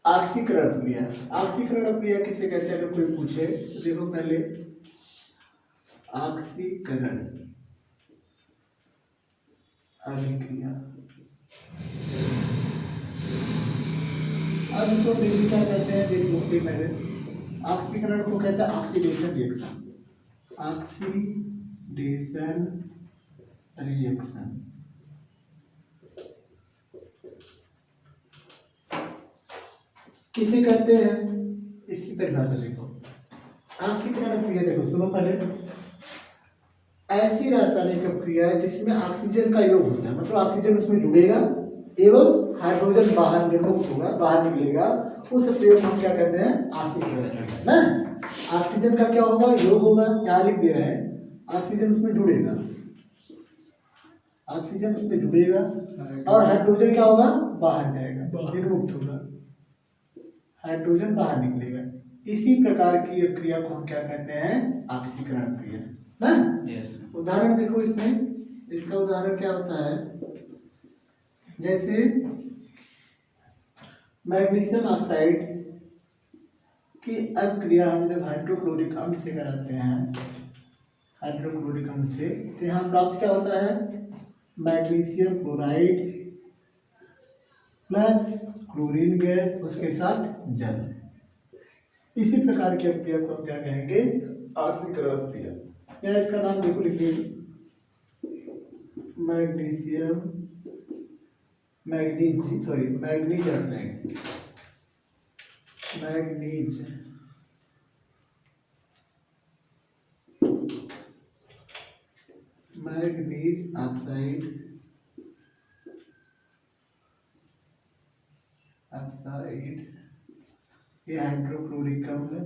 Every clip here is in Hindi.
ऑक्सीकरण क्रिया। ऑक्सीकरण क्रिया किसे कहते हैं अगर कोई पूछे तो देखो पहले ऑक्सीकरण अभिक्रिया। अब इसको अंग्रेजी क्या कहते हैं देख लो कि पहले ऑक्सीकरण को कहते हैं ऑक्सीडेशन रिएक्शन। ऑक्सीडेशन रिएक्शन किसे कहते हैं इसकी परिभाषा देखो। ऑक्सीकरण क्रिया देखो सुनो पहले, ऐसी रासायनिक क्रिया जिसमें ऑक्सीजन का योग होता है, मतलब ऑक्सीजन उसमें जुड़ेगा एवं हाइड्रोजन बाहर निर्मुक्त होगा, बाहर निकलेगा, उस प्रयोग हम क्या कहते हैं ऑक्सीकरण ना। ऑक्सीजन का क्या होगा योग होगा, यहाँ लिख दे रहे हैं ऑक्सीजन उसमें जुड़ेगा, ऑक्सीजन उसमें जुड़ेगा और हाइड्रोजन क्या होगा बाहर जाएगा, निर्मुक्त होगा, हाइड्रोजन बाहर निकलेगा। इसी प्रकार की क्रिया को हम क्या कहते हैं ऑक्सीकरण क्रिया ना। उदाहरण देखो इसमें, इसका उदाहरण क्या होता है, जैसे मैग्नीशियम ऑक्साइड की अभिक्रिया हम जब हाइड्रोक्लोरिक अम्ल से कराते हैं, हाइड्रोक्लोरिक अम्ल से, तो यहाँ प्राप्त क्या होता है magnesium chloride plus chlorine gas उसके साथ जल। इसी प्रकार की क्रिया को हम क्या कहेंगे ऑक्सीकरण क्रिया। या इसका नाम देखो लिखिए magnesium manganese oxide, manganese oxide ये हाइड्रोक्लोरिक अम्ल,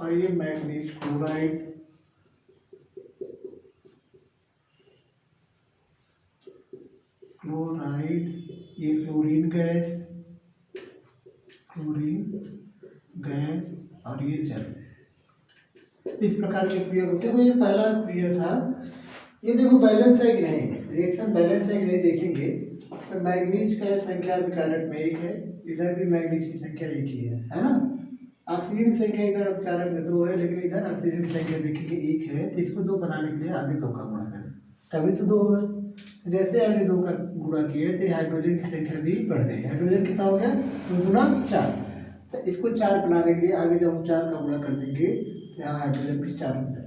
और ये मैग्नीज क्लोराइड, ये क्लोरीन गैस और ये जल। इस प्रकार की क्रिया होती है। ये पहला क्रिया था। ये देखो बैलेंस है कि नहीं, रिएक्शन बैलेंस है कि नहीं देखेंगे तो मैग्नीज का संख्या अभिकारक में 1 है, इधर भी मैग्नीज की संख्या 1 ही है ना। ऑक्सीजन की संख्या इधर अभिकारक में 2 है, लेकिन इधर ऑक्सीजन की संख्या देखेंगे 1 है, तो इसको 2 बनाने के लिए आगे 2 का गुणा करें तभी तो 2 होगा। तो जैसे आगे 2 का गुणा किए तो हाइड्रोजन की संख्या भी बढ़ गई। हाइड्रोजन कितना हो गया 2 गुना 4, तो इसको 4 बनाने के लिए आगे जब हम 4 का गुणा कर देंगे तो यहाँ हाइड्रोजन भी 4 हो जाएगा।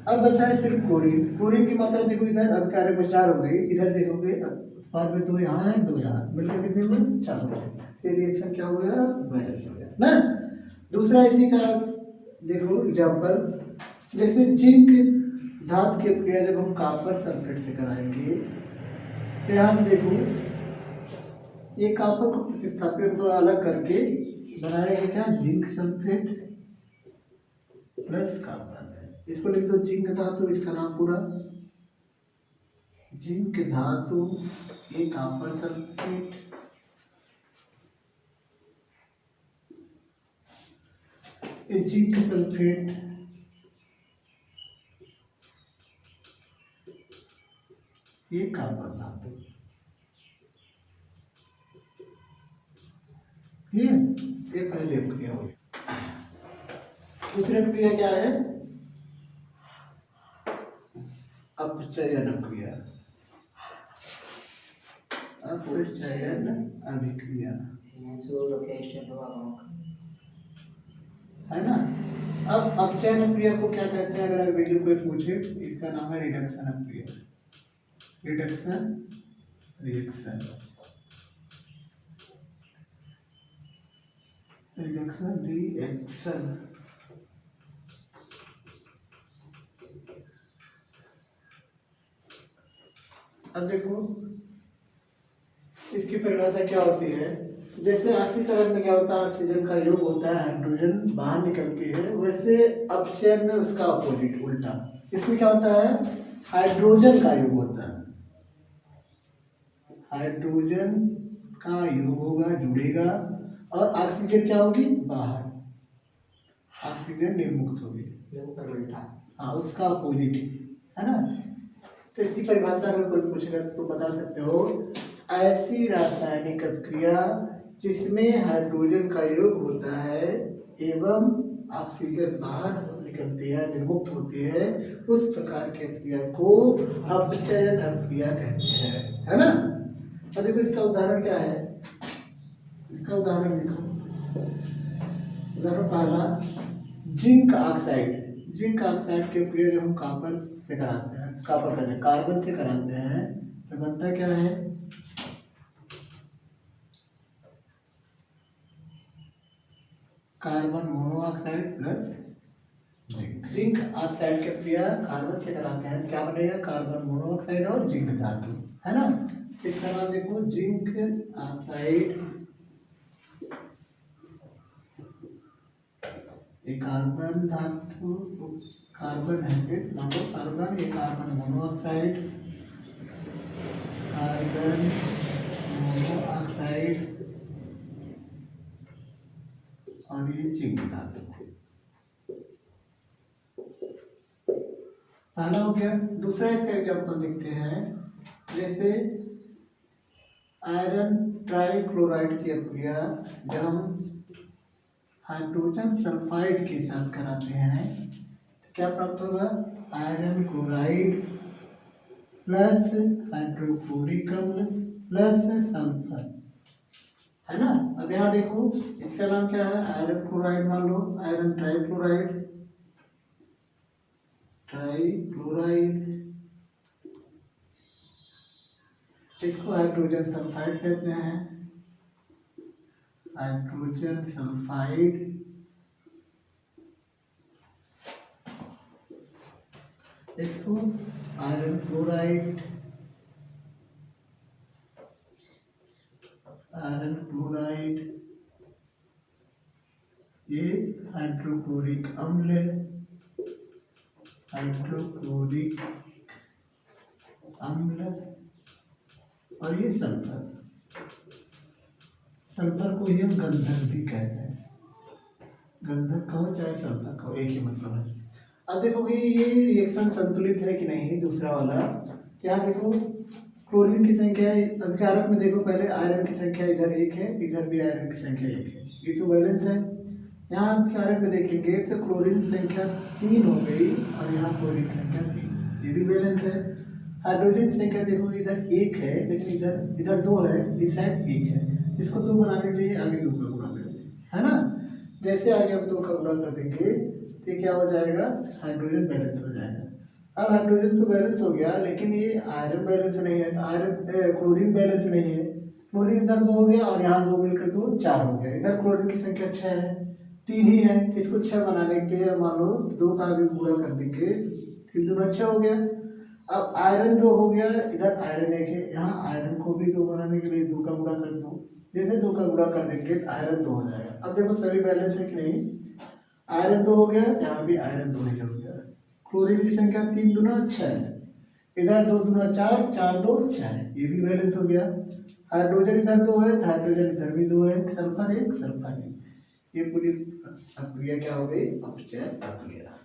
अब बचा है सिर्फ क्लोरीन। क्लोरीन की मात्रा देखो इधर अभिकारक में 4 हो गई, इधर देखोगे बाद में 2 यहाँ है 2 यहाँ, मिलकर कितने हुए 4 हो गए। ये रिएक्शन क्या हो गया बैलेंस हो गया ना। दूसरा इसी का देखो एग्जाम्पल, जैसे जिंक धातु की क्रिया जब हम कॉपर सल्फेट से कराएंगे तो यहाँ से देखो ये कॉपर को प्रतिस्थापित थोड़ा अलग करके बनाएंगे क्या जिंक सल्फेट प्लस कॉपर। इसको लिख दो जिंक धातु, इसका नाम पूरा जिंक धातु, ये कॉपर सल्फेट, ये जिंक सल्फेट, ये कॉपर धातु। ये पहले क्रिया हुई। दूसरी क्रिया क्या है अपचयन क्रिया, अपचयन अभिक्रिया है ना। अब अपचयन क्रिया को क्या कहते हैं अगर अंग्रेजी कोई पूछे, इसका नाम है रिडक्शन क्रिया, रिडक्शन रिएक्शन, रिडक्शन रिएक्शन। अब देखो इसकी परिभाषा क्या होती है, जैसे ऑक्सीकरण में क्या होता है ऑक्सीजन का योग होता है, हाइड्रोजन बाहर निकलती है, वैसे अपचयन में उसका अपोजिट उल्टा, इसमें क्या होता है हाइड्रोजन का योग होता है, हाइड्रोजन का योग होगा जुड़ेगा और ऑक्सीजन क्या होगी बाहर, ऑक्सीजन निर्मुक्त होगी, हाँ उसका अपोजिट है ना। इसकी परिभाषा अगर कोई पूछेगा तो बता सकते हो, ऐसी रासायनिक अभिक्रिया जिसमें हाइड्रोजन का योग होता है एवं ऑक्सीजन बाहर निकलती है, निर्मुक्त होती है, उस प्रकार की अभिक्रिया को अपचयन अभिक्रिया कहते हैं, है ना। और देखो इसका उदाहरण क्या है, इसका उदाहरण देखो, उदाहरण पहला जिंक ऑक्साइड। जिंक ऑक्साइड के अभिक्रिया जो हम कॉपर से कराते हैं, कॉपर का कार्बन से कराते हैं तो बनता क्या है, carbon monoxide plus zinc. Zinc oxide के अभिक्रिया कार्बन से कराते हैं, क्या बनेगा, कार्बन मोनोऑक्साइड और जिंक धातु, है ना। इसका नाम देखो, जिंक ऑक्साइड, एक कार्बन धातु, कार्बन है, फिर मान लो कार्बन, ये कार्बन मोनोऑक्साइड, कार्बन मोनोऑक्साइड और ये जिंक धातु। पहला हो गया। दूसरा इसका एग्जांपल देखते हैं, जैसे आयरन ट्राइक्लोराइड की अभिक्रिया जब हम हाइड्रोजन सल्फाइड के साथ कराते हैं तो क्या प्राप्त होगा, आयरन क्लोराइड प्लस हाइड्रोक्लोरिक अम्ल प्लस सल्फर, है ना। अब यहाँ देखो इसका नाम क्या है, आयरन क्लोराइड, मान लो आयरन ट्राइक्लोराइड, इसको हाइड्रोजन सल्फाइड कहते हैं, हाइड्रोजन सल्फाइड। इसको आयरन क्लोराइड, आयरन क्लोराइड, ये हाइड्रोक्लोरिक अम्ल, हाइड्रोक्लोरिक अम्ल, और ये सल्फर। सल्फर को ही हम गंधक भी कहते हैं, गंधक कहो चाहे सल्फर कहो, एक ही मतलब है। अब देखो कि ये रिएक्शन संतुलित है कि नहीं, दूसरा वाला। यहाँ देखो क्लोरीन की संख्या अभिकारक में, देखो पहले आयरन की संख्या इधर 1 है, इधर भी आयरन की संख्या 1 है, ये तो बैलेंस है। यहाँ अभिकारक में देखेंगे तो क्लोरीन संख्या 3 हो गई और यहाँ क्लोरीन संख्या 3, ये भी बैलेंस है। हाइड्रोजन की संख्या देखो इधर 1 है, लेकिन इधर 2 है, इस साइड 1 है, इसको 2 बनाने के लिए आगे 2 का गुणा करेंगे, है ना। जैसे आगे हम 2 का गुणा कर देंगे तो क्या हो जाएगा, हाइड्रोजन बैलेंस हो जाएगा। अब हाइड्रोजन तो बैलेंस हो गया, लेकिन ये आयरन बैलेंस नहीं है, तो आयरन क्लोरीन बैलेंस नहीं है। क्लोरीन इधर 2 हो गया और यहाँ 2 मिलकर 2 4 हो गया। इधर क्लोरीन की संख्या 6 है, 3 ही है, इसको 6 बनाने के लिए मान लो 2 का आगे गुणा कर देंगे, 3 दूना 6 हो गया। अब आयरन 2 हो गया, इधर आयरन 1 है, यहाँ आयरन को भी 2 बनाने के लिए 2 का गुणा कर दो, जैसे 2 का गुणा कर देंगे तो आयरन 2 हो जाएगा। अब देखो सभी बैलेंस है कि नहीं, आयरन 2 हो गया, यहाँ भी आयरन 2 ही हो गया। क्लोरीन की संख्या 3 दूना 6, इधर 2 दूना 4, 4 2 6, ये भी बैलेंस हो गया। हाइड्रोजन इधर 2 है तो हाइड्रोजन इधर भी 2 है, सल्फर 1 सल्फर 1, ये पूरी अभिक्रिया क्या हो गई, अपचयन अभिक्रिया।